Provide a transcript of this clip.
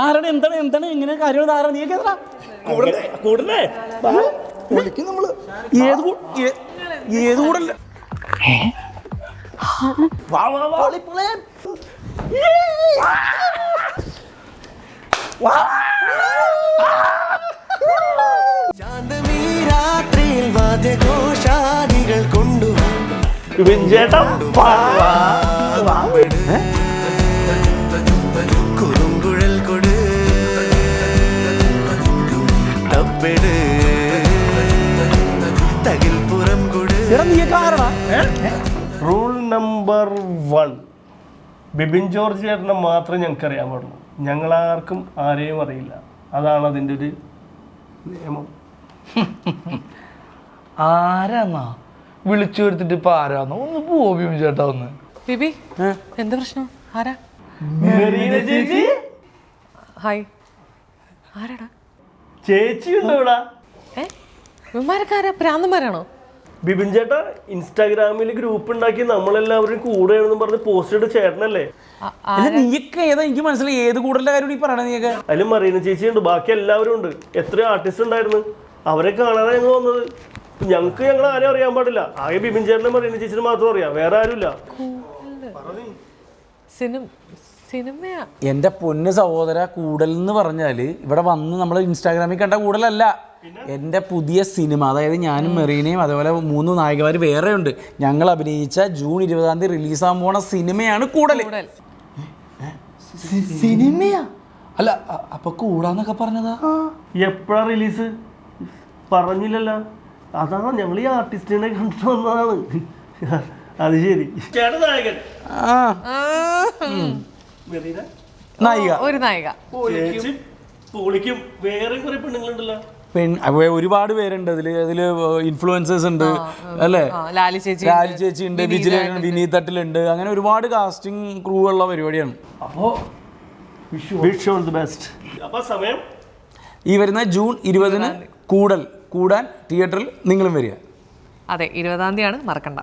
ആരാണ് എന്താണ് എന്താണ് ഇങ്ങനെ കാര്യങ്ങൾ ആരാ നീ കൂടല്ലേ നമ്മള് ഏത് കൂടല്ല രാത്രിയിൽ വാദ്യഘോഷാദികൾ കുറുങ്കുഴൽ കൊട് തപ്പെട് തകിൽപുറം കൊട്. റൂൾ നമ്പർ 1, ബിബിൻ ജോർജ് ചേട്ടനെ മാത്രമേ ഞങ്ങൾക്ക് അറിയാൻ പാടുള്ളൂ. ഞങ്ങളാർക്കും ആരെയും അറിയില്ല. അതാണ് അതിൻ്റെ ഒരു നിയമം. ആരാന്നാ വിളിച്ചു വരുത്തിട്ട് ഇപ്പൊ ആരാന്നോ ഒന്ന് പോവും ചേട്ടാ ഒന്ന്. ബിബി എന്താ പ്രശ്നം? ആരാ? ഹായ്, ആരാടാ? ചേച്ചി ഉണ്ടോ ഇവിടെ? ഇവന്മാരൊക്കെ ആരാ? പ്രാന്തന്മാരാണോ? ബിബിൻ ചേട്ടാ ഇൻസ്റ്റാഗ്രാമിൽ ഗ്രൂപ്പ് ഉണ്ടാക്കി നമ്മളെല്ലാവരും കൂടെയാണെന്ന് പറഞ്ഞ് പോസ്റ്റ് ഇട്ട ചേട്ടനല്ലേ? നീയൊക്കെ ഏതാ? എനിക്ക് മനസ്സിലായി ഏത് കൂടുതലിന്റെ കാര്യം നീ പറയണ. നീയൊക്കെ അതിലും മറീന ചേച്ചി ഉണ്ട്, ബാക്കി എല്ലാവരും ഉണ്ട്. എത്രയോ ആർട്ടിസ്റ്റ് ഉണ്ടായിരുന്നു, അവരെ കാണാനാണ് ഞങ്ങൾ വന്നത്. ഞങ്ങൾക്ക് ഞങ്ങൾ ആരും അറിയാൻ പാടില്ല. ആകെ ബിബിൻ ചേട്ടനെ മറീന ചേച്ചിന് മാത്രം അറിയാം, വേറെ ആരുമില്ല. എന്റെ പൊന്ന് സഹോദര, കൂടൽ എന്ന് പറഞ്ഞാല് ഇവിടെ വന്ന് നമ്മൾ ഇൻസ്റ്റാഗ്രാമിൽ കണ്ട കൂടലല്ല. എൻ്റെ പുതിയ സിനിമ, അതായത് ഞാനും മെറീനയും അതേപോലെ 3 നായികമാർ വേറെ ഉണ്ട്. ഞങ്ങൾ അഭിനയിച്ച ജൂൺ 20 റിലീസാകാൻ പോണ സിനിമയാണ് കൂടൽ. സിനിമയാ? അല്ല അപ്പൊ കൂടാന്നൊക്കെ പറഞ്ഞതാ. എപ്പോഴാ റിലീസ് പറഞ്ഞില്ലല്ലോ. അതാണ് ഞങ്ങൾ ഈ ആർട്ടിസ്റ്റിനെ കണ്ടു വന്നതാണ്. അത് ശരി. നായകൻ, നായിക, ഒരു നായിക. പൊളിക്കും. വേറെ കുറെ പെണ്ണുങ്ങളുണ്ടല്ലോ. ഒരുപാട് പേരുണ്ട് അതില് ഇൻഫ്ലുവൻസേഴ്സ് ഉണ്ട് അല്ലേ? ലാലി ചേച്ചി ഉണ്ട്, വിനീത് തട്ടിലുണ്ട്. അങ്ങനെ ഒരുപാട് കാസ്റ്റിംഗ് ക്രൂ ഉള്ള പരിപാടിയാണ്. അപ്പോ വിഷ് ഓൾ ദി ബെസ്റ്റ്. അപ്പൊ സമയം ഈ വരുന്ന ജൂൺ 20 കൂടാൻ തിയേറ്ററിൽ നിങ്ങളും വരിക. അതെ, 20 മറക്കണ്ട.